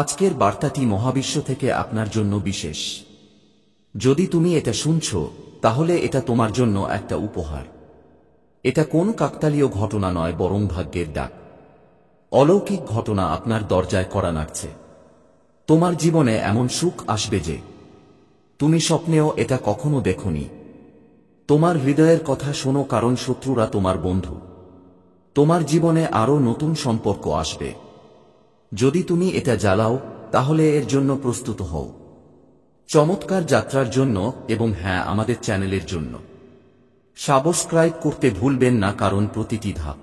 আজকের বার্তাটি মহাবিশ্ব থেকে আপনার জন্য বিশেষ। যদি তুমি এটা শুনছো, তাহলে এটা তোমার জন্য একটা উপহার। এটা কোন কাকতালীয় ঘটনা নয়, বরং ভাগ্যের ডাক। অলৌকিক ঘটনা আপনার দরজায় কড়া নাড়ছে। তোমার জীবনে এমন সুখ আসবে যে তুমি স্বপ্নেও এটা কখনো দেখোনি। তোমার হৃদয়ের কথা শোনো, কারণ শত্রুরা তোমার বন্ধু। তোমার জীবনে আরো নতুন সম্পর্ক আসবে। যদি তুমি এটা জ্বালাও, তাহলে এর জন্য প্রস্তুত হও। চমৎকার যাত্রার জন্য এবং হ্যাঁ, আমাদের চ্যানেলের জন্য সাবস্ক্রাইব করতে ভুলবেন না, কারণ প্রতিটি ধাপ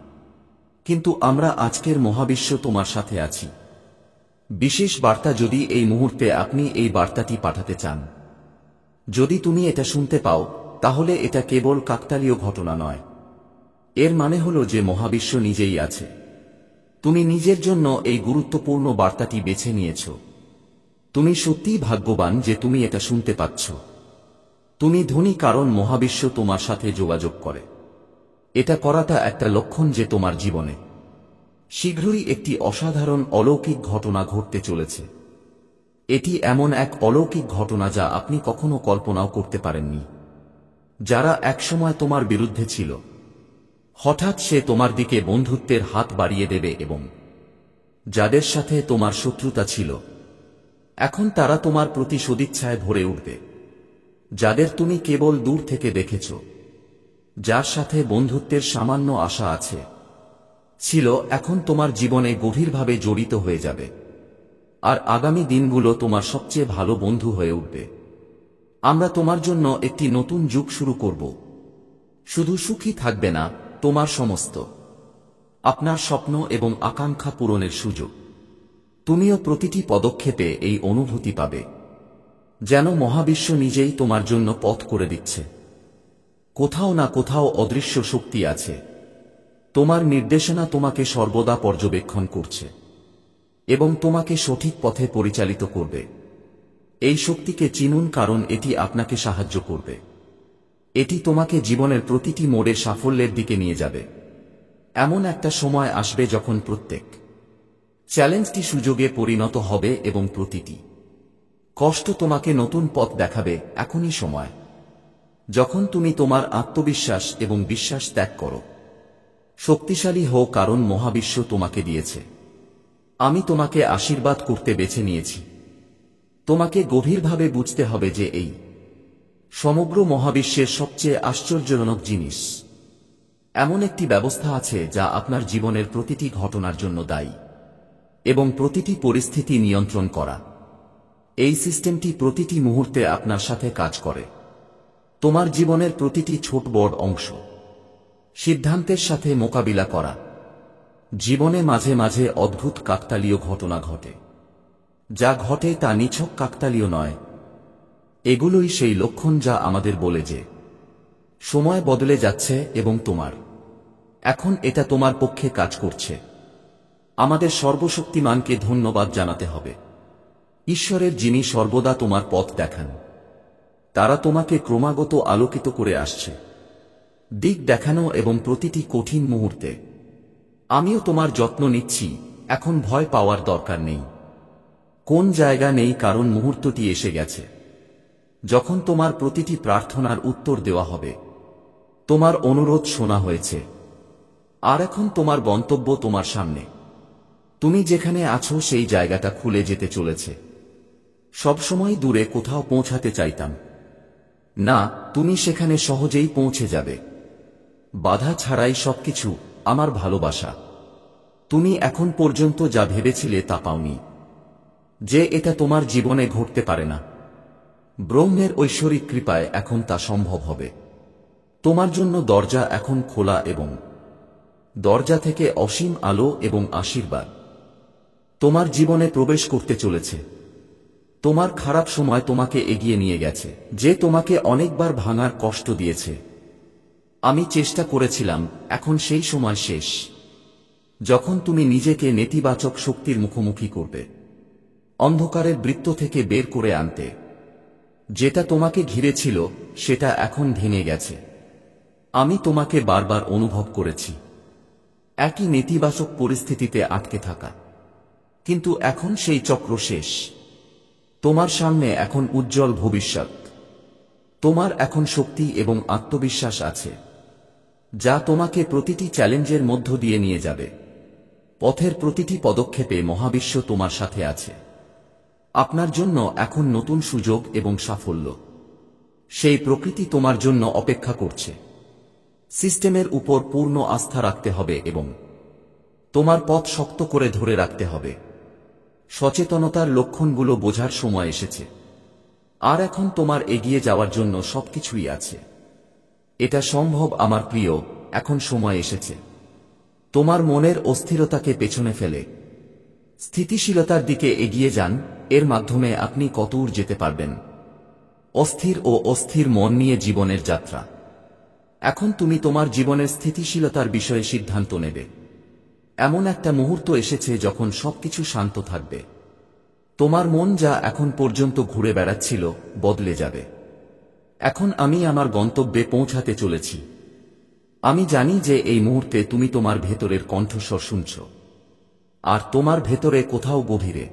কিন্তু আমরা আজকের মহাবিশ্ব তোমার সাথে আছি। বিশেষ বার্তা। যদি এই মুহূর্তে আপনি এই বার্তাটি পাঠাতে চান, যদি তুমি এটা শুনতে পাও, তাহলে এটা কেবল কাকতালীয় ঘটনা নয়। এর মানে হলো যে মহাবিশ্ব নিজেই আছে। তুমি নিজের জন্য এই গুরুত্বপূর্ণ বার্তাটি বেছে নিয়েছ। তুমি সত্যিই ভাগ্যবান যে তুমি এটা শুনতে পাচ্ছ। তুমি ধনী, কারণ মহাবিশ্ব তোমার সাথে যোগাযোগ করে। এটা করাটা একটা লক্ষণ যে তোমার জীবনে শীঘ্রই একটি অসাধারণ অলৌকিক ঘটনা ঘটতে চলেছে। এটি এমন এক অলৌকিক ঘটনা যা আপনি কখনো কল্পনাও করতে পারেননি। যারা একসময় তোমার বিরুদ্ধে ছিল, হঠাৎ সে তোমার দিকে বন্ধুত্বের হাত বাড়িয়ে দেবে, এবং যাদের সাথে তোমার শত্রুতা ছিল, এখন তারা তোমার প্রতি সদিচ্ছায় ভরে উঠবে। যাদের তুমি কেবল দূর থেকে দেখেছ, যার সাথে বন্ধুত্বের সামান্য আশা ছিল, এখন তোমার জীবনে গভীরভাবে জড়িত হয়ে যাবে। আর আগামী দিনগুলো তোমার সবচেয়ে ভালো বন্ধু হয়ে উঠবে। আমরা তোমার জন্য একটি নতুন যুগ শুরু করব। শুধু সুখী থাকবে না, তোমার সমস্ত আপনার স্বপ্ন এবং আকাঙ্ক্ষা পূরণের সুযোগ। তুমিও প্রতিটি পদক্ষেপে এই অনুভূতি পাবে, যেন মহাবিশ্ব নিজেই তোমার জন্য পথ করে দিচ্ছে। কোথাও না কোথাও অদৃশ্য শক্তি আছে। তোমার নির্দেশনা তোমাকে সর্বদা পর্যবেক্ষণ করছে এবং তোমাকে সঠিক পথে পরিচালিত করবে। এই শক্তিকে চিনুন, কারণ এটি আপনাকে সাহায্য করবে। এটি তোমাকে জীবনের প্রতিটি মোড়ে সাফল্যের দিকে নিয়ে যাবে। এমন একটা সময় আসবে যখন প্রত্যেক চ্যালেঞ্জটি সুযোগে পরিণত হবে এবং প্রতিটি কষ্ট তোমাকে নতুন পথ দেখাবে। এখনই সময় যখন তুমি তোমার আত্মবিশ্বাস এবং বিশ্বাস ত্যাগ করো। শক্তিশালী হও, কারণ মহাবিশ্ব তোমাকে দিয়েছে। আমি তোমাকে আশীর্বাদ করতে বেছে নিয়েছি। তোমাকে গভীরভাবে বুঝতে হবে যে এই সমগ্র মহাবিশ্বের সবচেয়ে আশ্চর্যজনক জিনিস, এমন একটি ব্যবস্থা আছে যা আপনার জীবনের প্রতিটি ঘটনার জন্য দায়ী এবং প্রতিটি পরিস্থিতি নিয়ন্ত্রণ করা। এই সিস্টেমটি প্রতিটি মুহূর্তে আপনার সাথে কাজ করে। তোমার জীবনের প্রতিটি ছোট বড় অংশ সিদ্ধান্তের সাথে মোকাবিলা করা। জীবনে মাঝে মাঝে অদ্ভুত কাকতালীয় ঘটনা ঘটে। যা ঘটে তা নিছক কাকতালীয় নয়। এগুলোই সেই লক্ষণ যা আমাদের বলে যে সময় বদলে যাচ্ছে এবং এখন এটা তোমার পক্ষে কাজ করছে। আমাদের সর্বশক্তিমানকে ধন্যবাদ জানাতে হবে, ঈশ্বরের, যিনি সর্বদা তোমার পথ দেখান। তারা তোমাকে ক্রমাগত আলোকিত করে আসছে, দিক দেখানো এবং প্রতিটি কঠিন মুহূর্তে। আমিও তোমার যত্ন নিচ্ছি। এখন ভয় পাওয়ার দরকার নেই, কোন জায়গা নেই, কারণ মুহূর্তটি এসে গেছে যখন তোমার প্রতিটি প্রার্থনার উত্তর দেওয়া হবে। তোমার অনুরোধ শোনা হয়েছে, আর এখন তোমার গন্তব্য তোমার সামনে। তুমি যেখানে আছো সেই জায়গাটা খুলে যেতে চলেছে। সবসময় দূরে কোথাও পৌঁছাতে চাইতাম না, তুমি সেখানে সহজেই পৌঁছে যাবে, বাধা ছাড়াই সবকিছু। আমার ভালোবাসা, তুমি এখন পর্যন্ত যা ভেবেছিলে তা পাওনি। যে এটা তোমার জীবনে ঘটতে পারে না, ব্রহ্মের ঐশ্বরিক কৃপায় এখন তা সম্ভব হবে। তোমার জন্য দরজা এখন খোলা এবং দরজা থেকে অসীম আলো এবং আশীর্বাদ তোমার জীবনে প্রবেশ করতে চলেছে। তোমার খারাপ সময় তোমাকে এগিয়ে নিয়ে গেছে, যে তোমাকে অনেকবার ভাঙার কষ্ট দিয়েছে। আমি চেষ্টা করেছিলাম, এখন সেই সময় শেষ যখন তুমি নিজেকে নেতিবাচক শক্তির মুখোমুখি করবে, অন্ধকারের বৃত্ত থেকে বের করে আনতে। যেটা তোমাকে ঘিরে ছিল সেটা এখন ভেঙে গেছে। আমি তোমাকে বারবার অনুভব করেছি একই নেতিবাচক পরিস্থিতিতে আটকে থাকা, কিন্তু এখন সেই চক্র শেষ। তোমার সামনে এখন উজ্জ্বল ভবিষ্যৎ। তোমার এখন শক্তি এবং আত্মবিশ্বাস আছে, যা তোমাকে প্রতিটি চ্যালেঞ্জের মধ্য দিয়ে নিয়ে যাবে। পথের প্রতিটি পদক্ষেপে মহাবিশ্ব তোমার সাথে আছে। আপনার জন্য এখন নতুন সুযোগ এবং সাফল্য। সেই প্রকৃতি তোমার জন্য অপেক্ষা করছে। সিস্টেমের উপর পূর্ণ আস্থা রাখতে হবে এবং তোমার পথ শক্ত করে ধরে রাখতে হবে। সচেতনতার লক্ষণগুলো বোঝার সময় এসেছে। আর এখন তোমার এগিয়ে যাওয়ার জন্য সবকিছুই আছে। এটা সম্ভব আমার প্রিয়, এখন সময় এসেছে। তোমার মনের অস্থিরতাকে পেছনে ফেলে স্থিতিশীলতার দিকে এগিয়ে যান। এর মাধ্যমে আপনি কতদূর যেতে পারবেন। অস্থির মন নিয়ে জীবনের যাত্রা। এখন তুমি তোমার জীবনের স্থিতিশীলতার বিষয়ে সিদ্ধান্ত নেবে। এমন একটা মুহূর্ত এসেছে যখন সবকিছু শান্ত থাকবে। তোমার মন যা এখন পর্যন্ত ঘুরে বেড়াচ্ছিল বদলে যাবে। এখন আমি আমার গন্তব্যে পৌঁছাতে চলেছি। আমি জানি যে এই মুহূর্তে তুমি তোমার ভেতরের কণ্ঠস্বর শুনছ। আর তোমার ভেতরে কোথাও গভীরে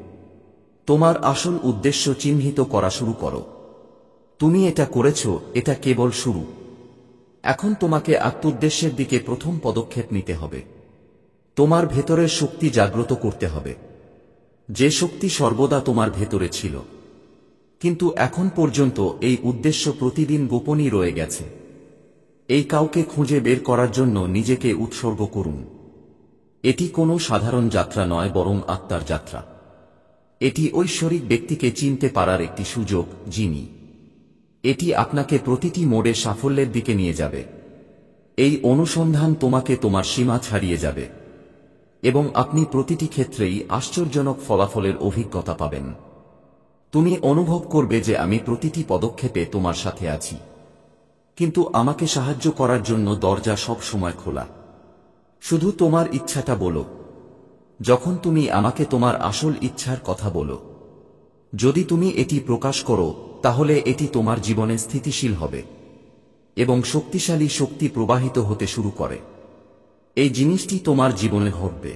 তোমার আসল উদ্দেশ্য চিহ্নিত করা শুরু করো। তুমি এটা করেছ, এটা কেবল শুরু। এখন তোমাকে আত্মোদ্দেশ্যের দিকে প্রথম পদক্ষেপ নিতে হবে। তোমার ভেতরের শক্তি জাগ্রত করতে হবে, যে শক্তি সর্বদা তোমার ভেতরে ছিল, কিন্তু এখন পর্যন্ত এই উদ্দেশ্য প্রতিদিন গোপনই রয়ে গেছে। এই কাউকে খুঁজে বের করার জন্য নিজেকে উৎসর্গ করুন। এটি কোনো সাধারণ যাত্রা নয়, বরং আত্মার যাত্রা। এটি ঐশ্বরিক ব্যক্তিকে চিনতে পারার একটি সুযোগ, যিনি এটি আপনাকে প্রতিটি মোড়ে সাফল্যের দিকে নিয়ে যাবে। এই অনুসন্ধান তোমাকে তোমার সীমা ছাড়িয়ে যাবে এবং আপনি প্রতিটি ক্ষেত্রেই আশ্চর্যজনক ফলাফলের অভিজ্ঞতা পাবেন। তুমি অনুভব করবে যে আমি প্রতিটি পদক্ষেপে তোমার সাথে আছি, কিন্তু আমাকে সাহায্য করার জন্য দরজা সব সময় খোলা। শুধু তোমার ইচ্ছাটা বলো। যখন তুমি আমাকে তোমার আসল ইচ্ছার কথা বলো, যদি তুমি এটি প্রকাশ করো, তাহলে এটি তোমার জীবনে স্থিতিশীল হবে এবং শক্তিশালী শক্তি প্রবাহিত হতে শুরু করে। এই জিনিসটি তোমার জীবনে ঘটবে,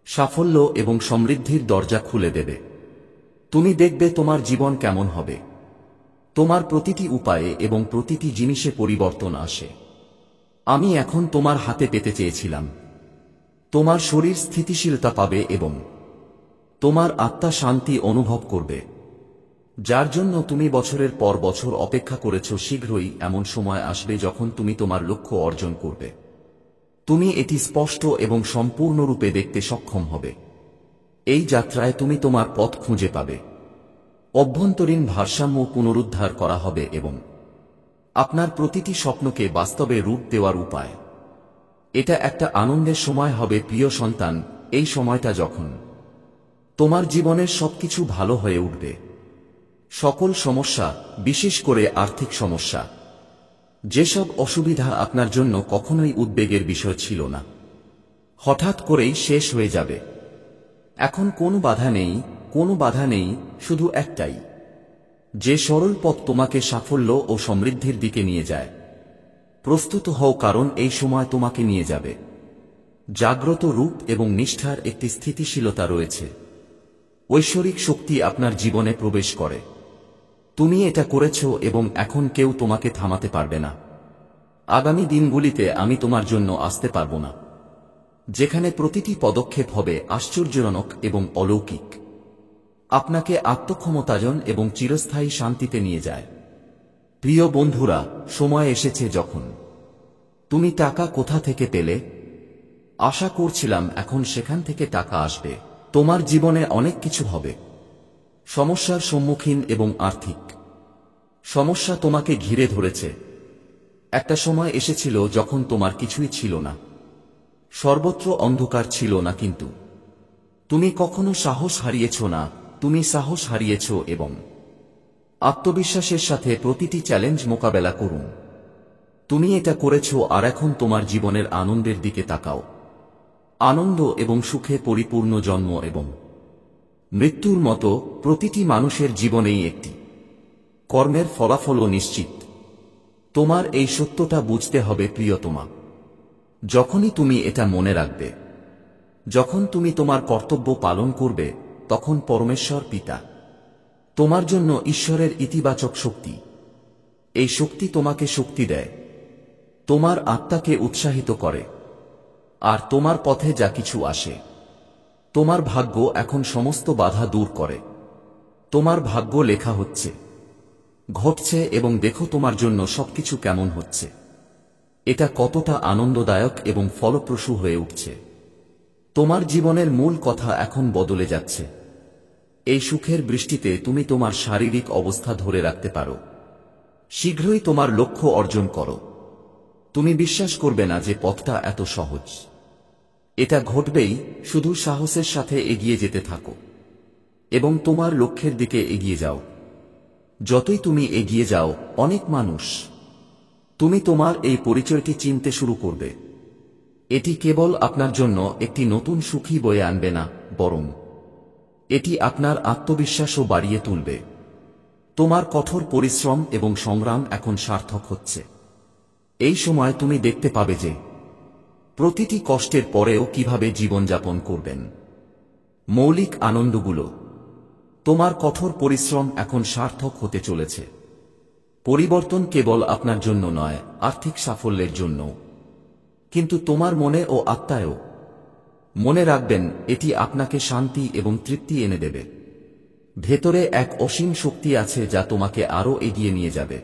সাফল্য এবং সমৃদ্ধির দরজা খুলে দেবে। তুমি দেখবে তোমার জীবন কেমন হবে। তোমার প্রতিটি উপায়ে এবং প্রতিটি জিনিসে পরিবর্তন আসে। আমি এখন তোমার হাতে পেতে চেয়েছিলাম। তোমার শরীর স্থিতিশীলতা পাবে এবং তোমার আত্মা শান্তি অনুভব করবে, যার জন্য তুমি বছরের পর বছর অপেক্ষা করেছ। শীঘ্রই এমন সময় আসবে যখন তুমি তোমার লক্ষ্য অর্জন করবে। তুমি এটি স্পষ্ট এবং সম্পূর্ণরূপে দেখতে সক্ষম হবে। এই যাত্রায় তুমি তোমার পথ খুঁজে পাবে। অভ্যন্তরীণ ভারসাম্য পুনরুদ্ধার করা হবে এবং আপনার প্রতিটি স্বপ্নকে বাস্তবে রূপ দেওয়ার উপায়। এটা একটা আনন্দের সময় হবে প্রিয় সন্তান, এই সময়টা যখন তোমার জীবনের সবকিছু ভালো হয়ে উঠবে। সকল সমস্যা, বিশেষ করে আর্থিক সমস্যা, যেসব অসুবিধা আপনার জন্য কখনোই উদ্বেগের বিষয় ছিল না, হঠাৎ করেই শেষ হয়ে যাবে। এখন কোনো বাধা নেই, কোনো বাধা নেই, শুধু একটাই, যে সরল পথ তোমাকে সাফল্য ও সমৃদ্ধির দিকে নিয়ে যায়। প্রস্তুত হও, কারণ এই সময় তোমাকে নিয়ে যাবে। জাগ্রত রূপ এবং নিষ্ঠার একটি স্থিতিশীলতা রয়েছে। ঐশ্বরিক শক্তি আপনার জীবনে প্রবেশ করে। তুমি এটা করেছ এবং এখন কেউ তোমাকে থামাতে পারবে না। আগামী দিনগুলিতে আমি তোমার জন্য আসতে পারব না, যেখানে প্রতিটি পদক্ষেপ হবে আশ্চর্যজনক এবং অলৌকিক, আপনাকে আত্মক্ষমতায়ন এবং চিরস্থায়ী শান্তিতে নিয়ে যায়। প্রিয় বন্ধুরা, সময় এসেছে যখন তুমি টাকা কোথা থেকে পেলে? আশা করছিলাম এখন সেখান থেকে টাকা আসবে। তোমার জীবনে অনেক কিছু হবে, সমস্যার সম্মুখীন এবং আর্থিক সমস্যা তোমাকে ঘিরে ধরেছে। একটা সময় এসেছিল যখন তোমার কিছুই ছিল না, সর্বত্র অন্ধকার ছিল না, কিন্তু তুমি কখনো সাহস হারিয়েছ না। তুমি সাহস হারিয়েছ এবং আত্মবিশ্বাসের সাথে প্রতিটি চ্যালেঞ্জ মোকাবেলা করুন। তুমি এটা করেছ, আর এখন তোমার জীবনের আনন্দের দিকে তাকাও। আনন্দ এবং সুখে পরিপূর্ণ জন্ম এবং মৃত্যুর মতো প্রতিটি মানুষের জীবনেই একটি কর্মের ফলাফলও নিশ্চিত। তোমার এই সত্যটা বুঝতে হবে প্রিয়তমা। যখনই তুমি এটা মনে রাখবে, যখন তুমি তোমার কর্তব্য পালন করবে, তখন পরমেশ্বর পিতা তোমার জন্য ঈশ্বরের ইতিবাচক শক্তি, এই শক্তি তোমাকে শক্তি দেয়, তোমার আত্মাকে উৎসাহিত করে, আর তোমার পথে যা কিছু আসে, তোমার ভাগ্য এখন সমস্ত বাধা দূর করে। তোমার ভাগ্য লেখা হচ্ছে, ঘটছে, এবং দেখো তোমার জন্য সবকিছু কেমন হচ্ছে। এটা কতটা আনন্দদায়ক এবং ফলপ্রসূ হয়ে উঠছে। তোমার জীবনের মূল কথা এখন বদলে যাচ্ছে। এই সুখের বৃষ্টিতে তুমি তোমার শারীরিক অবস্থা ধরে রাখতে পারো। শীঘ্রই তোমার লক্ষ্য অর্জন করো। তুমি বিশ্বাস করবে না যে পথটা এত সহজ। এটা ঘটবেই, শুধু সাহসের সাথে এগিয়ে যেতে থাকো এবং তোমার লক্ষ্যের দিকে এগিয়ে যাও। যতই তুমি এগিয়ে যাও, অনেক মানুষ তুমি তোমার এই পরিচয়টি চিনতে শুরু করবে। এটি কেবল আপনার জন্য একটি নতুন সুখী বয়ে আনবে না, বরং এটি আপনার আত্মবিশ্বাসও বাড়িয়ে তুলবে। তোমার কঠোর পরিশ্রম এবং সংগ্রাম এখন সার্থক হচ্ছে। এই সময় তুমি দেখতে পাবে যে প্রতিটি কষ্টের পরেও কিভাবে জীবনযাপন করবেন। মৌলিক আনন্দগুলো, তোমার কঠোর পরিশ্রম এখন সার্থক হতে চলেছে। পরিবর্তন কেবল আপনার জন্য নয়, আর্থিক সাফল্যের জন্য, কিন্তু তোমার মনে ও আত্মায়ও। মনে রাখবেন, এটি আপনাকে শান্তি এবং তৃপ্তি এনে দেবে। ভেতরে এক অসীম শক্তি আছে যা তোমাকে আরও এগিয়ে নিয়ে যাবে।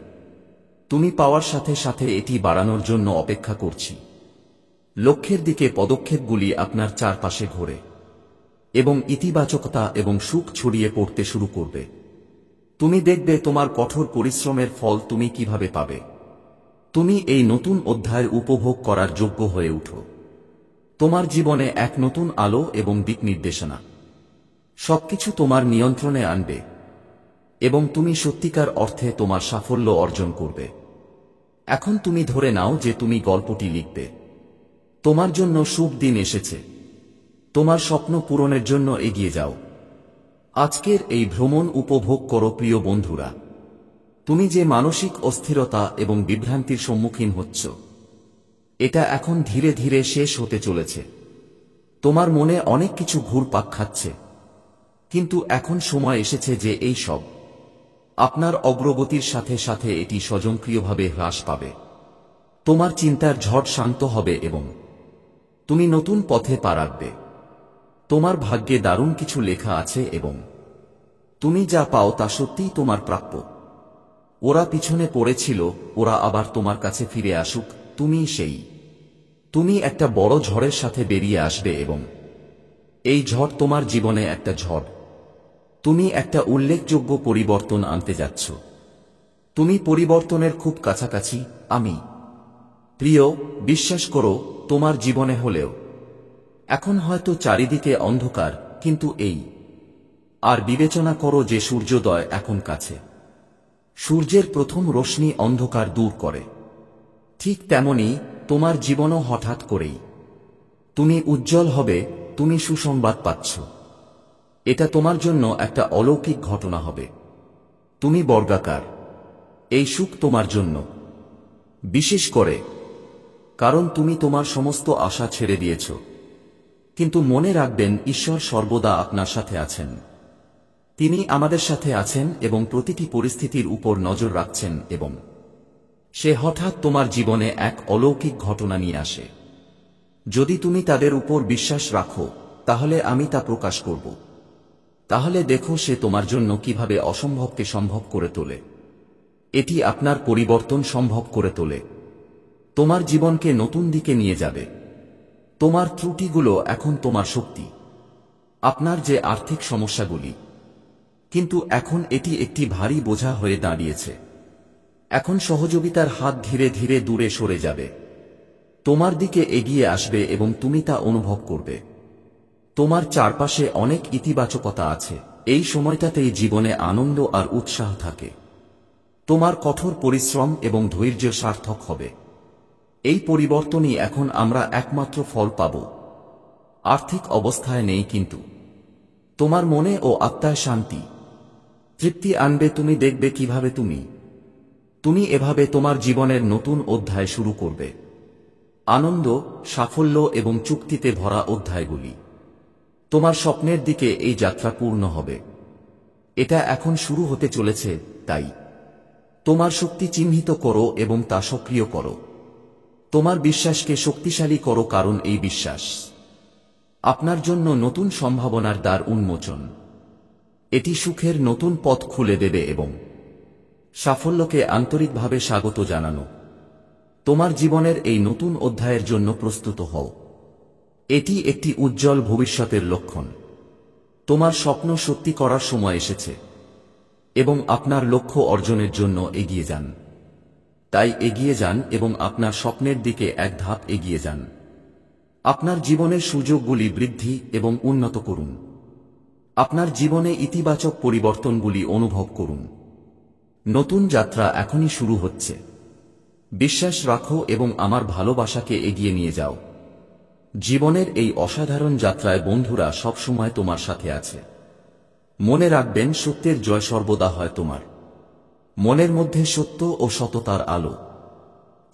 তুমি পাওয়ার সাথে সাথে এটি বাড়ানোর জন্য অপেক্ষা করছি। লক্ষ্যের দিকে পদক্ষেপগুলি আপনার চারপাশে ঘোরে এবং ইতিবাচকতা এবং সুখ ছড়িয়ে পড়তে শুরু করবে। তুমি দেখবে তোমার কঠোর পরিশ্রমের ফল তুমি কিভাবে পাবে। তুমি এই নতুন অধ্যায় উপভোগ করার যোগ্য হয়ে উঠো। তোমার জীবনে এক নতুন আলো এবং দিক নির্দেশনা সবকিছু তোমার নিয়ন্ত্রণে আনবে এবং তুমি সত্যিকার অর্থে তোমার সাফল্য অর্জন করবে। এখন তুমি ধরে নাও যে তুমি গল্পটি লিখবে। তোমার জন্য শুভ দিন এসেছে। তোমার স্বপ্ন পূরণের জন্য এগিয়ে যাও। আজকের এই ভ্রমণ উপভোগ করো প্রিয় বন্ধুরা। তুমি যে মানসিক অস্থিরতা এবং বিভ্রান্তির সম্মুখীন হচ্ছ, এটা এখন ধীরে ধীরে শেষ হতে চলেছে। তোমার মনে অনেক কিছু ঘুরপাক খাচ্ছে, কিন্তু এখন সময় এসেছে যে এই সব আপনার অগ্রগতির সাথে সাথে এটি স্বয়ংক্রিয়ভাবে হ্রাস পাবে। তোমার চিন্তার ঝড় শান্ত হবে এবং তুমি নতুন পথে পা রাখবে। তোমার ভাগ্যে দারুণ কিছু লেখা আছে এবং তুমি যা পাও তা সত্যিই তোমার প্রাপ্য। ওরা পিছনে পড়েছিল, ওরা আবার তোমার কাছে ফিরে আসুক। তুমি সেই। তুমি একটা বড় ঝড়ের সাথে বেরিয়ে আসবে এবং এই ঝড় তোমার জীবনে একটা ঝড়। তুমি একটা উল্লেখযোগ্য পরিবর্তন আনতে যাচ্ছ। তুমি পরিবর্তনের খুব কাছাকাছি। আমি প্রিয়, বিশ্বাস করো, তোমার জীবনে হলেও এখন হয়তো চারিদিকে অন্ধকার, কিন্তু এই আর বিবেচনা করো যে সূর্যোদয় এখন কাছে। সূর্যের প্রথম রশ্মি অন্ধকার দূর করে। ঠিক তেমনি তোমার জীবনও হঠাৎ করেই তুমি উজ্জ্বল হবে। তুমি সুসংবাদ পাচ্ছ। এটা তোমার জন্য একটা অলৌকিক ঘটনা হবে। তুমি বর্গাকার। এই সুখ তোমার জন্য, বিশেষ করে কারণ তুমি তোমার সমস্ত আশা ছেড়ে দিয়েছ। কিন্তু মনে রাখবেন, ঈশ্বর সর্বদা আপনার সাথে আছেন। তিনি আমাদের সাথে আছেন এবং প্রতিটি পরিস্থিতির উপর নজর রাখছেন এবং সে হঠাৎ তোমার জীবনে এক অলৌকিক ঘটনা নিয়ে আসে। যদি তুমি তাদের উপর বিশ্বাস রাখো, তাহলে আমি তা প্রকাশ করব। তাহলে দেখো সে তোমার জন্য কিভাবে অসম্ভবকে সম্ভব করে তোলে। এটি আপনার পরিবর্তন সম্ভব করে তোলে। তোমার জীবনকে নতুন দিকে নিয়ে যাবে। তোমার ত্রুটিগুলো এখন তোমার শক্তি। আপনার যে আর্থিক সমস্যাগুলি, কিন্তু এখন এটি একটি ভারী বোঝা হয়ে দাঁড়িয়েছে। এখন সহযোগিতার হাত ধীরে ধীরে দূরে সরে যাবে, তোমার দিকে এগিয়ে আসবে এবং তুমি তা অনুভব করবে। তোমার চারপাশে অনেক ইতিবাচকতা আছে। এই সময়টাতেই জীবনে আনন্দ আর উৎসাহ থাকে। তোমার কঠোর পরিশ্রম এবং ধৈর্য সার্থক হবে। এই পরিবর্তনই এখন আমরা একমাত্র ফল পাব। আর্থিক অবস্থায় নেই, কিন্তু তোমার মনে ও আত্মায় শান্তি, তৃপ্তি আনবে। তুমি দেখবে কিভাবে তুমি এভাবে তোমার জীবনের নতুন অধ্যায় শুরু করবে। আনন্দ, সাফল্য এবং চুক্তিতে ভরা অধ্যায়গুলি। তোমার স্বপ্নের দিকে এই যাত্রা পূর্ণ হবে। এটা এখন শুরু হতে চলেছে, তাই তোমার শক্তি চিহ্নিত করো এবং তা সক্রিয় করো। তোমার বিশ্বাসকে শক্তিশালী করো, কারণ এই বিশ্বাস আপনার জন্য নতুন সম্ভাবনার দ্বার উন্মোচন। এটি সুখের নতুন পথ খুলে দেবে এবং সাফল্যকে আন্তরিকভাবে স্বাগত জানানো। তোমার জীবনের এই নতুন অধ্যায়ের জন্য প্রস্তুত হও। এটি একটি উজ্জ্বল ভবিষ্যতের লক্ষণ। তোমার স্বপ্ন সত্যি করার সময় এসেছে এবং আপনার লক্ষ্য অর্জনের জন্য এগিয়ে যান। তাই এগিয়ে যান এবং আপনার স্বপ্নের দিকে এক ধাপ এগিয়ে যান। আপনার জীবনের সুযোগগুলি বৃদ্ধি এবং উন্নত করুন। আপনার জীবনে ইতিবাচক পরিবর্তনগুলি অনুভব করুন। নতুন যাত্রা এখনই শুরু হচ্ছে। বিশ্বাস রাখো এবং আমার ভালোবাসাকে এগিয়ে নিয়ে যাও। জীবনের এই অসাধারণ যাত্রায় বন্ধুরা সবসময় তোমার সাথে আছে। মনে রাখবেন, সত্যের জয় সর্বদা হয় তোমার। মনের মধ্যে সত্য ও সততার আলো।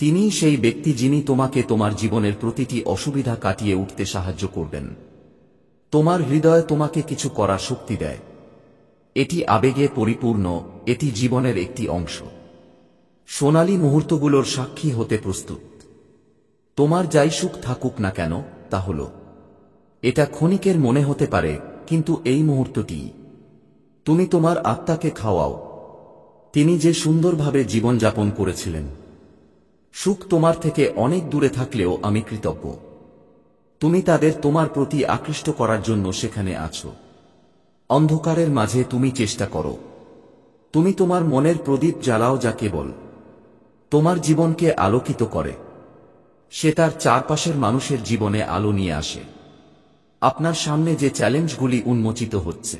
তিনিই সেই ব্যক্তি যিনি তোমাকে তোমার জীবনের প্রতিটি অসুবিধা কাটিয়ে উঠতে সাহায্য করবেন। তোমার হৃদয় তোমাকে কিছু করার শক্তি দেয়। এটি আবেগে পরিপূর্ণ, এটি জীবনের একটি অংশ। সোনালী মুহূর্তগুলোর সাক্ষী হতে প্রস্তুত। তোমার যাই সুখ থাকুক না কেন, তা হল এটা ক্ষণিকের মনে হতে পারে, কিন্তু এই মুহূর্তটি তুমি তোমার আত্মাকে খাওয়াও। তিনি যে সুন্দরভাবে জীবনযাপন করেছিলেন। সুখ তোমার থেকে অনেক দূরে থাকলেও আমি কৃতজ্ঞ। তুমি তাদের তোমার প্রতি আকৃষ্ট করার জন্য সেখানে আছো। অন্ধকারের মাঝে তুমি চেষ্টা করো। তুমি তোমার মনের প্রদীপ জ্বালাও, যা কেবল তোমার জীবনকে আলোকিত করে। সে তার চারপাশের মানুষের জীবনে আলো নিয়ে আসে। আপনার সামনে যে চ্যালেঞ্জগুলি উন্মোচিত হচ্ছে,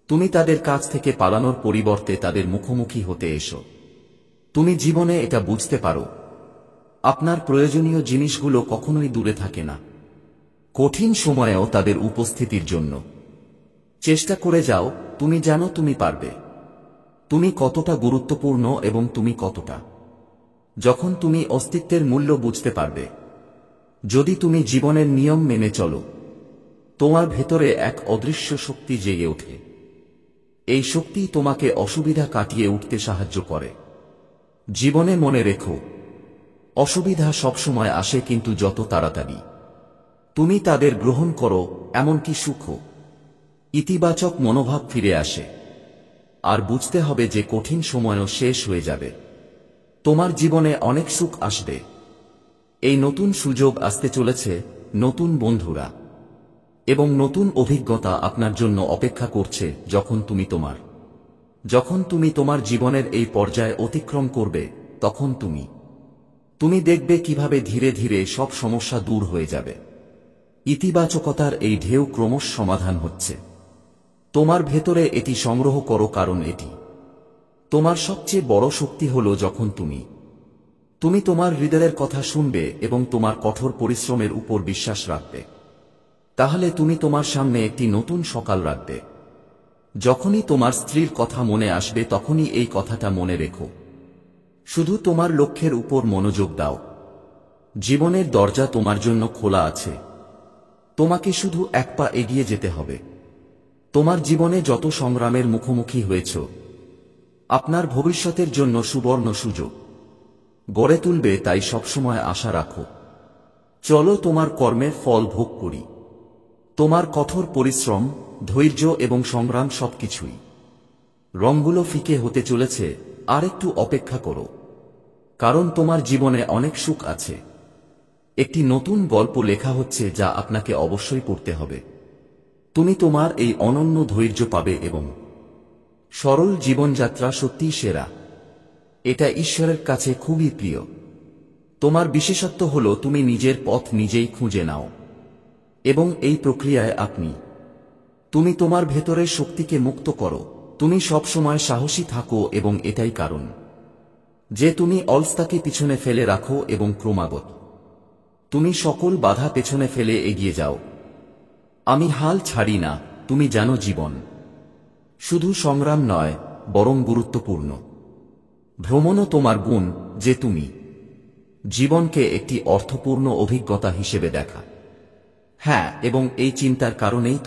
তুমি তাদের কাছ থেকে পালানোর পরিবর্তে তাদের মুখোমুখি হতে এসো। তুমি জীবনে এটা বুঝতে পারো, আপনার প্রয়োজনীয় জিনিসগুলো কখনোই দূরে থাকে না। কঠিন সময়েও তাদের উপস্থিতির জন্য চেষ্টা করে যাও। তুমি জানো তুমি পারবে। তুমি কতটা গুরুত্বপূর্ণ এবং তুমি কতটা। যখন তুমি অস্তিত্বের মূল্য বুঝতে পারবে, যদি তুমি জীবনের নিয়ম মেনে চলো, তোমার ভেতরে এক অদৃশ্য শক্তি জেগে ওঠে। এই শক্তি তোমাকে অসুবিধা কাটিয়ে উঠতে সাহায্য করে। জীবনে মনে রেখো, অসুবিধা সবসময় আসে, কিন্তু যত তাড়াতাড়ি তুমি তাদের গ্রহণ করো, এমনকি সুখও ইতিবাচক মনোভাব ফিরে আসে। আর বুঝতে হবে যে কঠিন সময়ও শেষ হয়ে যাবে। তোমার জীবনে অনেক সুখ আসবে। এই নতুন সুযোগ আসতে চলেছে, নতুন বন্ধুরা এবং নতুন অভিজ্ঞতা আপনার জন্য অপেক্ষা করছে। যখন তুমি তোমার জীবনের এই পর্যায়ে অতিক্রম করবে, তখন তুমি দেখবে কিভাবে ধীরে ধীরে সব সমস্যা দূর হয়ে যাবে। ইতিবাচকতার এই ঢেউ ক্রমশ সমাধান হচ্ছে। তোমার ভেতরে এটি সংগ্রহ করো, কারণ এটি তোমার সবচেয়ে বড় শক্তি হল যখন তুমি তোমার হৃদয়ের কথা শুনবে এবং তোমার কঠোর পরিশ্রমের উপর বিশ্বাস রাখবে। তাহলে তুমি তোমার সামনে একটি নতুন সকাল রাখবে। যখনই তোমার স্ত্রীর কথা মনে আসবে, তখনই এই কথাটা মনে রেখো, শুধু তোমার লক্ষ্যের উপর মনোযোগ দাও। জীবনের দরজা তোমার জন্য খোলা আছে। তোমাকে শুধু এক পা এগিয়ে যেতে হবে। তোমার জীবনে যত সংগ্রামের মুখোমুখি হয়েছ, আপনার ভবিষ্যতের জন্য সুবর্ণ সুযোগ গড়ে তুলবে। তাই সবসময় আশা রাখো। চলো তোমার কর্মের ফল ভোগ করি। তোমার কঠোর পরিশ্রম, ধৈর্য এবং সংগ্রাম সবকিছুই রঙগুলো ফিকে হতে চলেছে। আর একটু অপেক্ষা করো, কারণ তোমার জীবনে অনেক সুখ আছে। একটি নতুন গল্প লেখা হচ্ছে, যা আপনাকে অবশ্যই পড়তে হবে। তুমি তোমার এই অনন্য ধৈর্য পাবে এবং সরল জীবনযাত্রা সত্যিই সেরা। এটা ঈশ্বরের কাছে খুবই প্রিয়। তোমার বিশেষত্ব হল তুমি নিজের পথ নিজেই খুঁজে নাও এবং এই প্রক্রিয়ায় তুমি তোমার ভেতরের শক্তিকে মুক্ত করো। তুমি সবসময় সাহসী থাকো এবং এটাই কারণ যে তুমি অলসতাকে পিছনে ফেলে রাখো এবং ক্রমাগত তুমি সকল বাধা পেছনে ফেলে এগিয়ে যাও। আমি হাল ছাড়ি না। তুমি জানো, জীবন শুধু সংগ্রাম নয়, বরং গুরুত্বপূর্ণ ভ্রমণও তোমার গুণ, যে তুমি জীবনকে একটি অর্থপূর্ণ অভিজ্ঞতা হিসেবে দেখা। হ্যাঁ, এবং এই চিন্তার কারণেই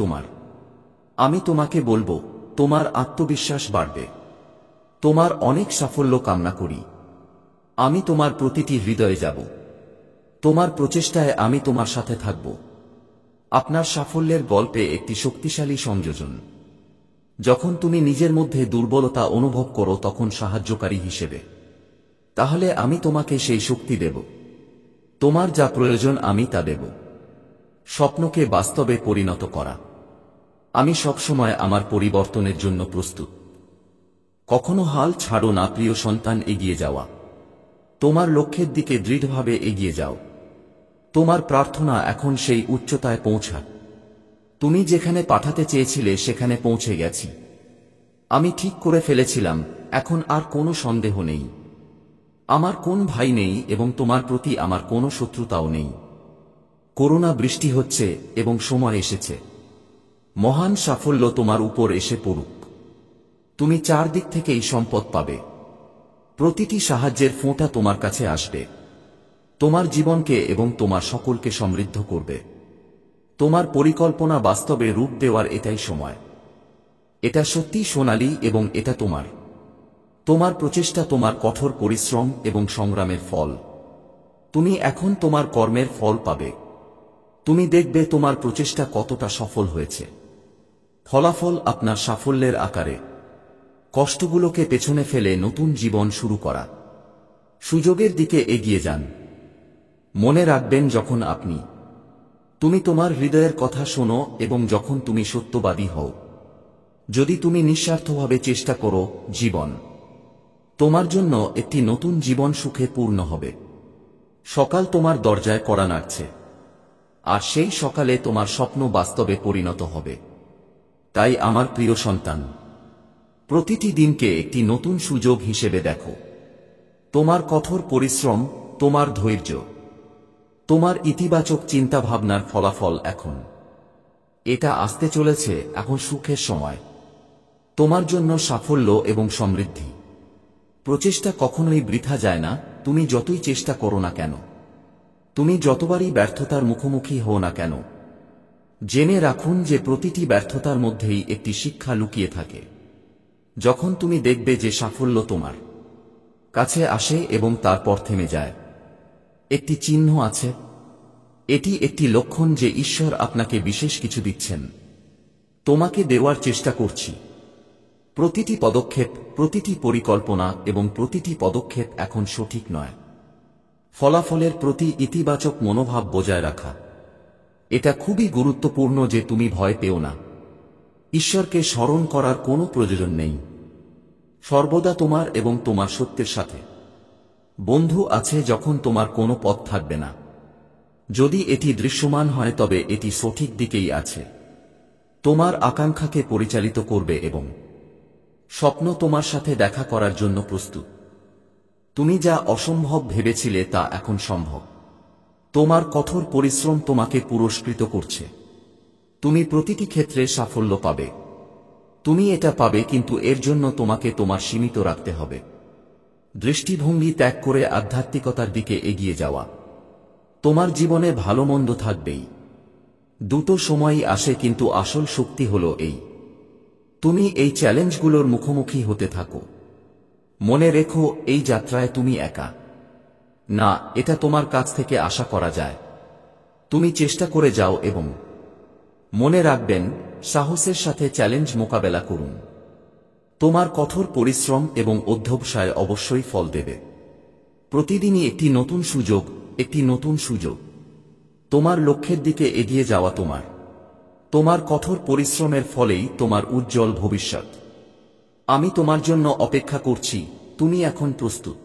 আমি তোমাকে বলবো, তোমার আত্মবিশ্বাস বাড়বে। তোমার অনেক সাফল্য কামনা করি। আমি তোমার প্রতিটি হৃদয়ে যাব। তোমার প্রচেষ্টায় আমি তোমার সাথে থাকব। আপনার সাফল্যের গল্পে একটি শক্তিশালী সংযোজন। যখন তুমি নিজের মধ্যে দুর্বলতা অনুভব করো তখন সাহায্যকারী হিসেবে, তাহলে আমি তোমাকে সেই শক্তি দেব। তোমার যা প্রয়োজন আমি তা দেব। স্বপ্নকে বাস্তবে পরিণত করা। আমি সবসময় আমার পরিবর্তনের জন্য প্রস্তুত। কখনো হাল ছাড়ো না প্রিয় সন্তান, এগিয়ে যাওয়া। তোমার লক্ষ্যের দিকে দৃঢ়ভাবে এগিয়ে যাও। তোমার প্রার্থনা এখন সেই উচ্চতায় পৌঁছাক। তুমি যেখানে পাঠাতে চেয়েছিলে সেখানে পৌঁছে গেছি। আমি ঠিক করে ফেলেছিলাম, এখন আর কোনো সন্দেহ নেই। আমার কোন ভাই নেই এবং তোমার প্রতি আমার কোনো শত্রুতাও নেই। করুণা বৃষ্টি হচ্ছে এবং সময় এসেছে। মহান সাফল্য তোমার উপর এসে পড়ুক। তুমি চারদিক থেকেই সম্পদ পাবে। প্রতিটি সাহায্যের ফোঁটা তোমার কাছে আসবে। তোমার জীবনকে এবং তোমার সকলকে সমৃদ্ধ করবে। তোমার পরিকল্পনা বাস্তবে রূপ দেওয়ার এটাই সময়। এটা সত্যি সোনালী এবং এটা তোমার প্রচেষ্টা, তোমার কঠোর পরিশ্রম এবং সংগ্রামের ফল। তুমি এখন তোমার কর্মের ফল পাবে। তুমি দেখবে তোমার প্রচেষ্টা কতটা সফল হয়েছে। ফলাফল আপনার সাফল্যের আকারে। কষ্টগুলোকে পেছনে ফেলে নতুন জীবন শুরু করা। সুযোগের দিকে এগিয়ে যান। মনে রাখবেন, যখন তুমি তোমার হৃদয়ের কথা শোনো এবং যখন তুমি সত্যবাদী হও, যদি তুমি নিঃস্বার্থভাবে চেষ্টা করো, জীবন তোমার জন্য একটি নতুন জীবন সুখে পূর্ণ হবে। সকাল তোমার দরজায় কড়া নাড়ছে, আর সেই সকালে তোমার স্বপ্ন বাস্তবে পরিণত হবে। তাই আমার প্রিয় সন্তান, প্রতিটি দিনকে একটি নতুন সুযোগ হিসেবে দেখো। তোমার কঠোর পরিশ্রম, তোমার ধৈর্য, তোমার ইতিবাচক চিন্তাভাবনার ফলাফল এখন এটা আসতে চলেছে। এখন সুখের সময় তোমার জন্য, সাফল্য এবং সমৃদ্ধি। প্রচেষ্টা কখনোই বৃথা যায় না। তুমি যতই চেষ্টা করো না কেন, তুমি যতবারই ব্যর্থতার মুখোমুখি হও না কেন, জেনে রাখুন যে প্রতিটি ব্যর্থতার মধ্যেই একটি শিক্ষা লুকিয়ে থাকে। যখন তুমি দেখবে যে সাফল্য তোমার কাছে আসে এবং তারপর থেমে যায়, একটি চিহ্ন আছে। এটি একটি লক্ষণ যে ঈশ্বর আপনাকে বিশেষ কিছু দিচ্ছেন, তোমাকে দেওয়ার চেষ্টা করছি। প্রতিটি পদক্ষেপ, প্রতিটি পরিকল্পনা এবং প্রতিটি পদক্ষেপ এখন সঠিক নয়। ফলাফলের প্রতি ইতিবাচক মনোভাব বজায় রাখা, এটা খুবই গুরুত্বপূর্ণ যে তুমি ভয় পেও না। ঈশ্বরকে স্মরণ করার কোনো প্রয়োজন নেই। সর্বদা তোমার এবং তোমার সত্যের সাথে বন্ধু আছে যখন তোমার কোনো পথ থাকবে না। যদি এটি দৃশ্যমান হয় তবে এটি সঠিক দিকেই আছে। তোমার আকাঙ্ক্ষাকে পরিচালিত করবে এবং স্বপ্ন তোমার সাথে দেখা করার জন্য প্রস্তুত। তুমি যা অসম্ভব ভেবেছিলে তা এখন সম্ভব। তোমার কঠোর পরিশ্রম তোমাকে পুরস্কৃত করছে। তুমি প্রতিটি ক্ষেত্রে সাফল্য পাবে। তুমি এটা পাবে, কিন্তু এর জন্য তোমাকে তোমার সীমিত রাখতে হবে। দৃষ্টিভঙ্গি ত্যাগ করে আধ্যাত্মিকতার দিকে এগিয়ে যাওয়া। তোমার জীবনে ভালো মন্দ থাকবেই। দুটো সময়ই আসে, কিন্তু আসল শক্তি হলো এই, তুমি এই চ্যালেঞ্জগুলোর মুখোমুখি হতে থাকো। মনে রেখো, এই যাত্রায় তুমি একা না, এটা তোমার কাছ থেকে আশা করা যায়। তুমি চেষ্টা করে যাও এবং মনে রাখবেন, সাহসের সাথে চ্যালেঞ্জ মোকাবেলা করুন। তোমার কঠোর পরিশ্রম এবং অধ্যবসায় অবশ্যই ফল দেবে। প্রতিদিনই একটি নতুন সুযোগ, একটি নতুন সুযোগ। তোমার লক্ষ্যের দিকে এগিয়ে যাওয়া তোমার কঠোর পরিশ্রমের ফলেই তোমার উজ্জ্বল ভবিষ্যৎ। আমি তোমার জন্য অপেক্ষা করছি। তুমি এখন প্রস্তুত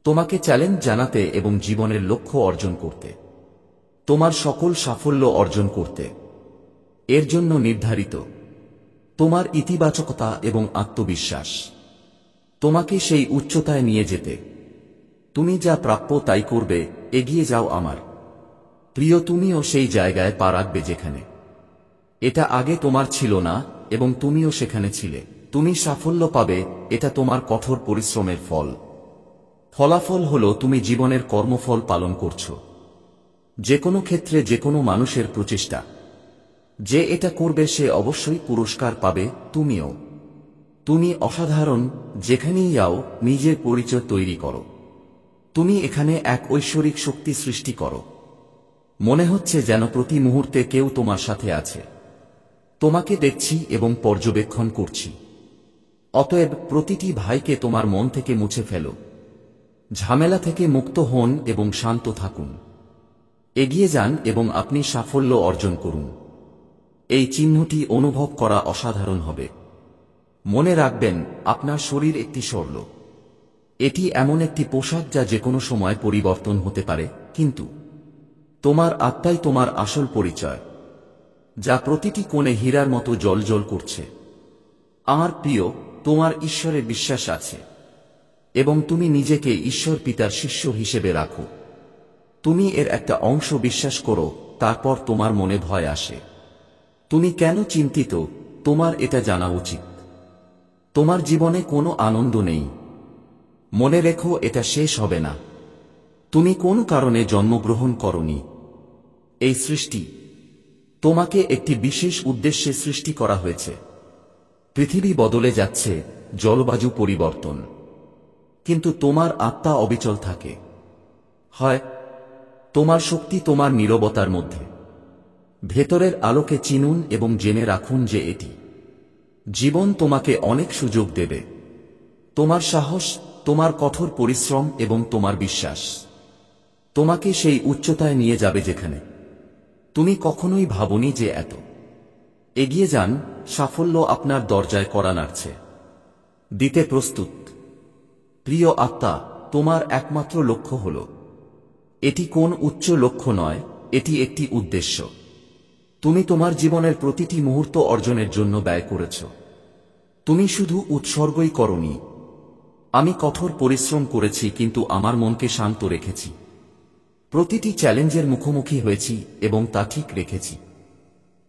তোমাকে চ্যালেঞ্জ জানাতে এবং জীবনের লক্ষ্য অর্জন করতে, তোমার সকল সাফল্য অর্জন করতে। এর জন্য নির্ধারিত তোমার ইতিবাচকতা এবং আত্মবিশ্বাস তোমাকে সেই উচ্চতায় নিয়ে যেতে। তুমি যা প্রাপ্য তাই করবে। এগিয়ে যাও আমার প্রিয়। তুমিও সেই জায়গায় পা রাখবে যেখানে এটা আগে তোমার ছিল না, এবং তুমিও সেখানে ছিলে। তুমি সাফল্য পাবে, এটা তোমার কঠোর পরিশ্রমের ফল। ফলাফল হলো তুমি জীবনের কর্মফল পালন করছো। যে কোনো ক্ষেত্রে যে কোনো মানুষের প্রচেষ্টা, যে এটা করবে সে অবশ্যই পুরস্কার পাবে। তুমিও। তুমি অসাধারণ। যেখানেই যাও নিজের পরিচয় তৈরি করো। তুমি এখানে এক ঐশ্বরিক শক্তি সৃষ্টি করো। মনে হচ্ছে যেন প্রতি মুহূর্তে কেউ তোমার সাথে আছে। তোমাকে দেখছি এবং পর্যবেক্ষণ করছি। অতএব প্রতিটি ভাইকে তোমার মন থেকে মুছে ফেলো। ঝামেলা থেকে মুক্ত হন এবং শান্ত থাকুন। এগিয়ে যান এবং আপনি সাফল্য অর্জন করুন। এই চিহ্নটি অনুভব করা অসাধারণ হবে। মনে রাখবেন, আপনার শরীর একটি স্বর্ল। এটি এমন একটি পোশাক যা যেকোনো সময় পরিবর্তন হতে পারে, কিন্তু তোমার আত্মাই তোমার আসল পরিচয়, যা প্রতিটি কোণে হীরার মতো জ্বলজ্বল করছে। আমার প্রিয়, তোমার ঈশ্বরে বিশ্বাস আছে এবং তুমি নিজেকে ঈশ্বর পিতার শিষ্য হিসেবে রাখো। তুমি এর একটা অংশ বিশ্বাস করো, তারপর তোমার মনে ভয় আসে। তুমি কেন চিন্তিত, তোমার এটা জানা উচিত। তোমার জীবনে কোনো আনন্দ নেই, মনে রেখো এটা শেষ হবে না। তুমি কোন কারণে জন্মগ্রহণ করনি। এই সৃষ্টি তোমাকে একটি বিশেষ উদ্দেশ্যে সৃষ্টি করা হয়েছে। পৃথিবী বদলে যাচ্ছে, জলবায়ু পরিবর্তন, কিন্তু তোমার আত্মা অবিচল থাকে। হয় তোমার শক্তি তোমার নীরবতার মধ্যে। ভেতরের আলোকে চিনুন এবং জেনে রাখুন যে এটি জীবন তোমাকে অনেক সুযোগ দেবে। তোমার সাহস, তোমার কঠোর পরিশ্রম এবং তোমার বিশ্বাস তোমাকে সেই উচ্চতায় নিয়ে যাবে যেখানে তুমি কখনোই ভাবনি যে এত। এগিয়ে যান, সাফল্য আপনার দরজায় কড়া নাড়ছে। দিতে প্রস্তুত। প্রিয় আত্মা, তোমার একমাত্র লক্ষ্য হল, এটি কোন উচ্চ লক্ষ্য নয়, এটি একটি উদ্দেশ্য। তুমি তোমার জীবনের প্রতিটি মুহূর্ত অর্জনের জন্য ব্যয় করেছ। তুমি শুধু উৎসর্গই করনি। আমি কঠোর পরিশ্রম করেছি, কিন্তু আমার মনকে শান্ত রেখেছি। প্রতিটি চ্যালেঞ্জের মুখোমুখি হয়েছি এবং তা ঠিক রেখেছি।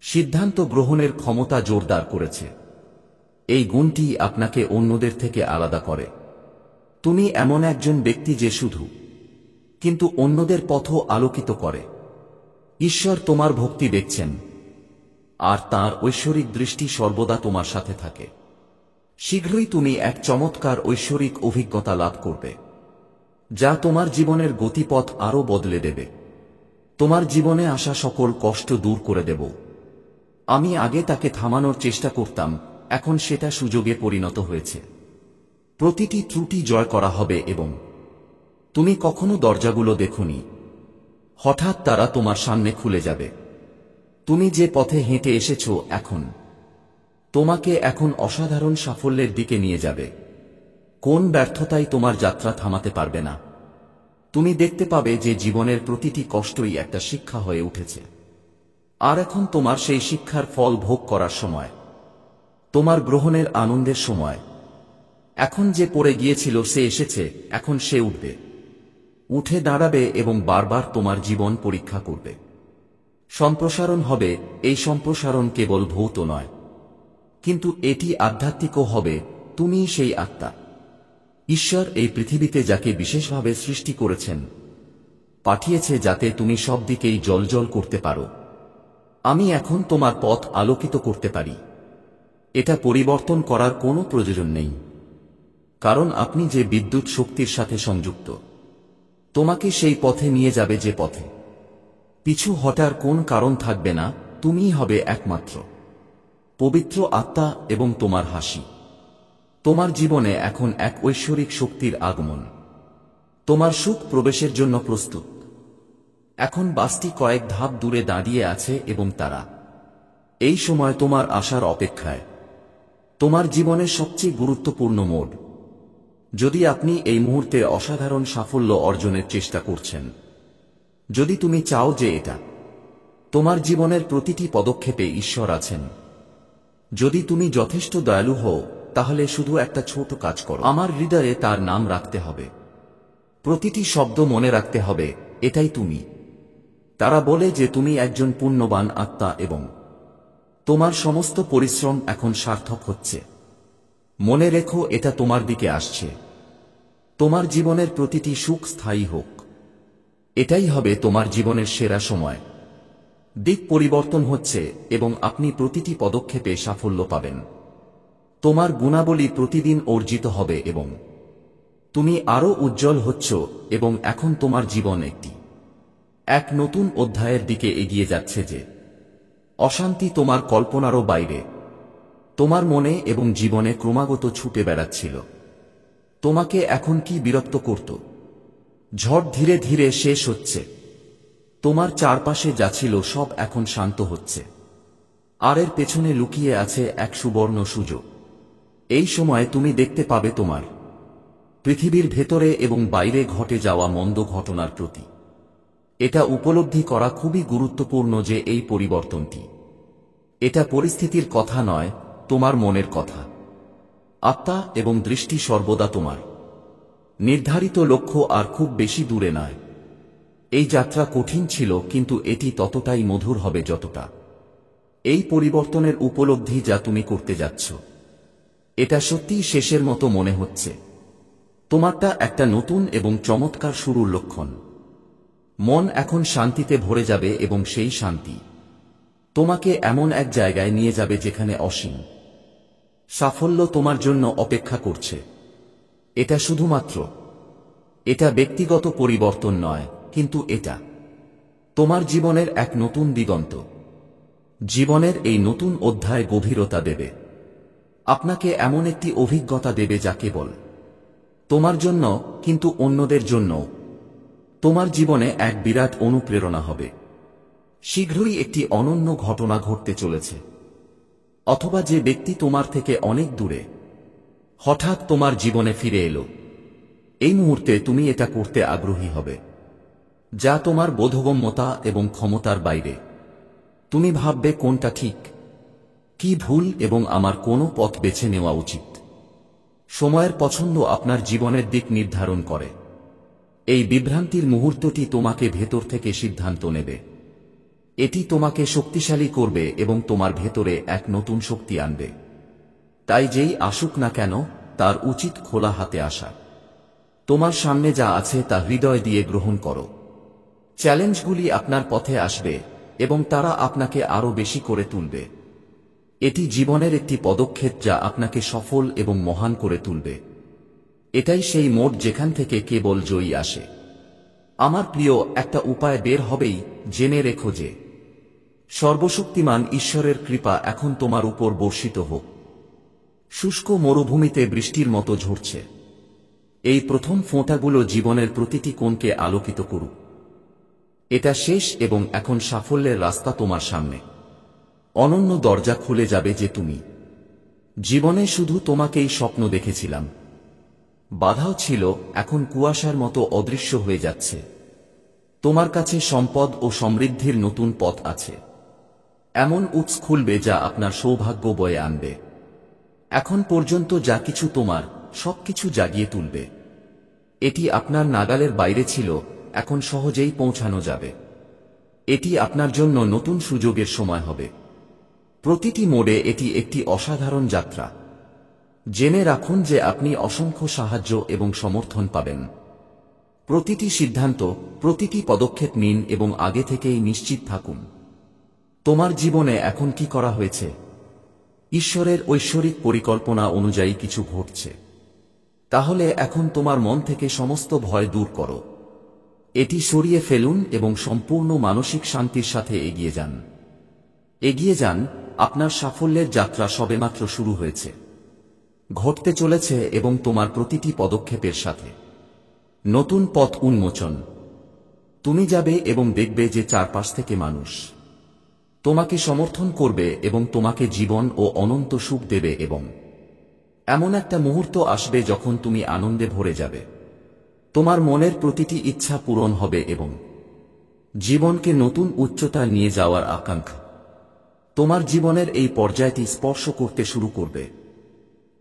সিদ্ধান্ত গ্রহণের ক্ষমতা জোরদার করেছে। এই গুণটি আপনাকে অন্যদের থেকে আলাদা করে। তুমি এমন একজন ব্যক্তি যে শুধু কিন্তু অন্যদের পথও আলোকিত করে। ঈশ্বর তোমার ভক্তি দেখছেন, আর তাঁর ঐশ্বরিক দৃষ্টি সর্বদা তোমার সাথে থাকে। শীঘ্রই তুমি এক চমৎকার ঐশ্বরিক অভিজ্ঞতা লাভ করবে, যা তোমার জীবনের গতিপথ আরও বদলে দেবে। তোমার জীবনে আসা সকল কষ্ট দূর করে দেব। আমি আগে তাকে থামানোর চেষ্টা করতাম, এখন সেটা সুযোগে পরিণত হয়েছে। প্রতিটি ত্রুটি জয় করা হবে এবং তুমি কখনো দরজাগুলো দেখোনি, হঠাৎ তারা তোমার সামনে খুলে যাবে। তুমি যে পথে হেঁটে এসেছো তোমাকে এখন অসাধারণ সাফল্যের দিকে নিয়ে যাবে। কোন ব্যর্থতাই তোমার যাত্রা থামাতে পারবে না। তুমি দেখতে পাবে যে জীবনের প্রতিটি কষ্টই একটা শিক্ষা হয়ে উঠেছে, আর এখন তোমার সেই শিক্ষার ফল ভোগ করার সময়, তোমার গ্রহণের আনন্দের সময়। এখন যে পড়ে গিয়েছিল সে এসেছে, এখন সে উঠবে, উঠে দাঁড়াবে এবং বারবার তোমার জীবন পরীক্ষা করবে। সম্প্রসারণ হবে। এই সম্প্রসারণ কেবল ভৌত নয়, কিন্তু এটি আধ্যাত্মিকও হবে। তুমি সেই আত্মা। ঈশ্বর এই পৃথিবীতে যাকে বিশেষভাবে সৃষ্টি করেছেন, পাঠিয়েছে যাতে তুমি সব দিকেই জ্বলজ্বল করতে পারো। আমি এখন তোমার পথ আলোকিত করতে পারি। এটা পরিবর্তন করার কোনো প্রয়োজন নেই, কারণ আপনি যে বিদ্যুৎ শক্তির সাথে সংযুক্ত, তোমাকে সেই পথে নিয়ে যাবে যে পথে পিছু হটার কোন কারণ থাকবে না। তুমিই হবে একমাত্র পবিত্র আত্মা এবং তোমার হাসি। তোমার জীবনে এখন এক ঐশ্বরিক শক্তির আগমন। তোমার সুখ প্রবেশের জন্য প্রস্তুত। এখন বাসটি কয়েক ধাপ দূরে দাঁড়িয়ে আছে এবং তারা এই সময় তোমার আসার অপেক্ষায়। তোমার জীবনের সবচেয়ে গুরুত্বপূর্ণ মোড়। যদি আপনি এই মুহূর্তে অসাধারণ সাফল্য অর্জনের চেষ্টা করছেন, যদি তুমি চাও যে এটা তোমার জীবনের প্রতিটি পদক্ষেপে ঈশ্বর আছেন, যদি তুমি যথেষ্ট দয়ালু হও, তাহলে শুধু একটা ছোট কাজ করো। আমার হৃদয়ে তার নাম রাখতে হবে। প্রতিটি শব্দ মনে রাখতে হবে, এটাই তুমি। তারা বলে যে তুমি একজন পুণ্যবান আত্মা এবং তোমার সমস্ত পরিশ্রম এখন সার্থক হচ্ছে। মনে রেখো, এটা তোমার দিকে আসছে। তোমার জীবনের প্রতিটি সুখ স্থায়ী হোক। এটাই হবে তোমার জীবনের সেরা সময়। দিক পরিবর্তন হচ্ছে এবং আপনি প্রতিটি পদক্ষেপে সাফল্য পাবেন। তোমার গুণাবলী প্রতিদিন অর্জিত হবে এবং তুমি আরও উজ্জ্বল হচ্ছ এবং এখন তোমার জীবন এক নতুন অধ্যায়ের দিকে এগিয়ে যাচ্ছে যে অশান্তি তোমার কল্পনারও বাইরে তোমার মনে এবং জীবনে ক্রমাগত ছুটে বেড়াচ্ছিল। তোমাকে এখন কি বিরক্ত করত? ঝড় ধীরে ধীরে শেষ হচ্ছে। তোমার চারপাশে যা ছিল সব এখন শান্ত হচ্ছে। আর এর পেছনে লুকিয়ে আছে এক সুবর্ণ সুযোগ। এই সময় তুমি দেখতে পাবে তোমার পৃথিবীর ভেতরে এবং বাইরে ঘটে যাওয়া মন্দ ঘটনার প্রতি এটা উপলব্ধি করা খুবই গুরুত্বপূর্ণ যে এই পরিবর্তনটি এটা পরিস্থিতির কথা নয়, তোমার মনের কথা। আত্মা এবং দৃষ্টি সর্বদা তোমার নির্ধারিত লক্ষ্য আর খুব বেশি দূরে নয়। এই যাত্রা কঠিন ছিল কিন্তু এটি ততটাই মধুর হবে যতটা এই পরিবর্তনের উপলব্ধি যা তুমি করতে যাচ্ছ এটা সত্যিই শেষের মতো মনে হচ্ছে। তোমারটা একটা নতুন এবং চমৎকার শুরুর লক্ষণ। মন এখন শান্তিতে ভরে যাবে এবং সেই শান্তি তোমাকে এমন এক জায়গায় নিয়ে যাবে যেখানে অসীম সাফল্য তোমার জন্য অপেক্ষা করছে। এটা শুধুমাত্র এটা ব্যক্তিগত পরিবর্তন নয়, কিন্তু এটা তোমার জীবনের এক নতুন দিগন্ত। জীবনের এই নতুন অধ্যায় গভীরতা দেবে, আপনাকে এমন একটি অভিজ্ঞতা দেবে যা কেবল তোমার জন্য কিন্তু অন্যদের জন্য তোমার জীবনে এক বিরাট অনুপ্রেরণা হবে। শীঘ্রই একটি অনন্য ঘটনা ঘটতে চলেছে, অথবা যে ব্যক্তি তোমার থেকে অনেক দূরে হঠাৎ তোমার জীবনে ফিরে এলো। এই মুহূর্তে তুমি এটা করতে আগ্রহী হবে যা তোমার বোধগম্যতা এবং ক্ষমতার বাইরে। তুমি ভাববে কোনটা ঠিক, কি ভুল এবং আমার কোন পথ বেছে নেওয়া উচিত। সময়ের পছন্দ আপনার জীবনের দিক নির্ধারণ করে। এই বিভ্রান্তির মুহূর্তটি তোমাকে ভেতর থেকে সিদ্ধান্ত নেবে। এটি তোমাকে শক্তিশালী করবে এবং তোমার ভেতরে এক নতুন শক্তি আনবে। তাই যেই আসুক না কেন, তার উচিত খোলা হাতে আসা। তোমার সামনে যা আছে তা হৃদয় দিয়ে গ্রহণ করো। চ্যালেঞ্জগুলি আপনার পথে আসবে এবং তারা আপনাকে আরো বেশি করে তুলবে। এটি জীবনের একটি পদক্ষেপ যা আপনাকে সফল এবং মহান করে তুলবে। এটাই সেই মোড় যেখান থেকে কেবল জয়ী আসে। আমার প্রিয়, একটা উপায় বের হবেই। জেনে রেখো যে সর্বশক্তিমান ঈশ্বরের কৃপা এখন তোমার উপর বর্ষিত হোক। শুষ্ক মরুভূমিতে বৃষ্টির মতো ঝরছে। এই প্রথম ফোঁটাগুলো জীবনের প্রতিটি কোণকে আলোকিত করুক। এটা শেষ এবং এখন সাফল্যের রাস্তা তোমার সামনে। অনন্য দরজা খুলে যাবে যে তুমি জীবনে শুধু তোমাকেই স্বপ্ন দেখেছিলাম। বাধাও ছিল, এখন কুয়াশার মতো অদৃশ্য হয়ে যাচ্ছে। তোমার কাছে সম্পদ ও সমৃদ্ধির নতুন পথ আছে। এমন উৎস খুলবে যা আপনার সৌভাগ্য বয়ে আনবে। এখন পর্যন্ত যা কিছু তোমার, সবকিছু জাগিয়ে তুলবে। এটি আপনার নাগালের বাইরে ছিল, এখন সহজেই পৌঁছানো যাবে। এটি আপনার জন্য নতুন সুযোগের সময় হবে। প্রতিটি মোড়ে এটি একটি অসাধারণ যাত্রা। জেনে রাখুন যে আপনি অসংখ্য সাহায্য এবং সমর্থন পাবেন। প্রতিটি সিদ্ধান্ত, প্রতিটি পদক্ষেপ নিন এবং আগে থেকেই নিশ্চিত থাকুন তোমার জীবনে এখন কি করা হয়েছে। ঈশ্বরের ঐশ্বরিক পরিকল্পনা অনুযায়ী কিছু ঘটছে। তাহলে এখন তোমার মন থেকে সমস্ত ভয় দূর করো। এটি সরিয়ে ফেলুন এবং সম্পূর্ণ মানসিক শান্তির সাথে এগিয়ে যান। এগিয়ে যান, আপনার সাফল্যের যাত্রা সবেমাত্র শুরু হয়েছে, ঘটতে চলেছে এবং তোমার প্রতিটি পদক্ষেপের সাথে নতুন পথ উন্মোচন। তুমি যাবে এবং দেখবে যে চারপাশ থেকে মানুষ তোমাকে সমর্থন করবে এবং তোমাকে জীবন ও অনন্ত সুখ দেবে এবং এমন একটা মুহূর্ত আসবে যখন তুমি আনন্দে ভরে যাবে। তোমার মনের প্রতিটি ইচ্ছা পূরণ হবে এবং জীবনকে নতুন উচ্চতায় নিয়ে যাওয়ার আকাঙ্ক্ষা তোমার জীবনের এই পর্যায়টি স্পর্শ করতে শুরু করবে।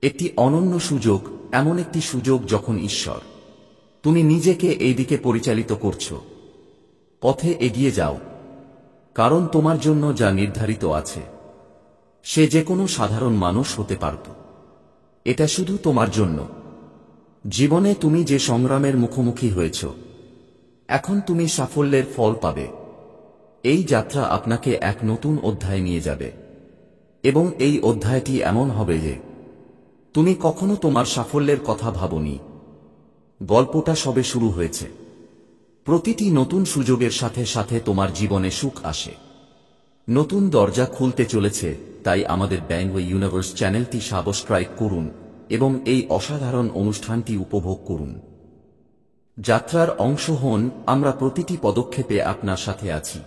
একটি অনন্য সুযোগ, এমন একটি সুযোগ যখন ঈশ্বর তুমি নিজেকে এই দিকে পরিচালিত করছো। পথে এগিয়ে যাও, কারণ তোমার জন্য যা নির্ধারিত আছে সে যে কোনো সাধারণ মানুষ হতে পারত। এটা শুধু তোমার জন্য। জীবনে তুমি যে সংগ্রামের মুখোমুখি হয়েছ এখন তুমি সাফল্যের ফল পাবে। এই যাত্রা আপনাকে এক নতুন অধ্যায়ে নিয়ে যাবে, এবং এই অধ্যায়টি এমন হবে যে তুমি কখনো তোমার সাফল্যের কথা ভাবনি। গল্পটা সবে শুরু হয়েছে। প্রতিটি নতুন সুযোগের সাথে সাথে তোমার জীবনে সুখ আসে। নতুন দরজা খুলতে চলেছে, তাই আমাদের ব্যাংওয়ে ইউনিভার্স চ্যানেলটি সাবস্ক্রাইব করুন এবং এই অসাধারণ অনুষ্ঠানটি উপভোগ করুন। যাত্রার অংশ হন, আমরা প্রতিটি পদক্ষেপে আপনার সাথে আছি।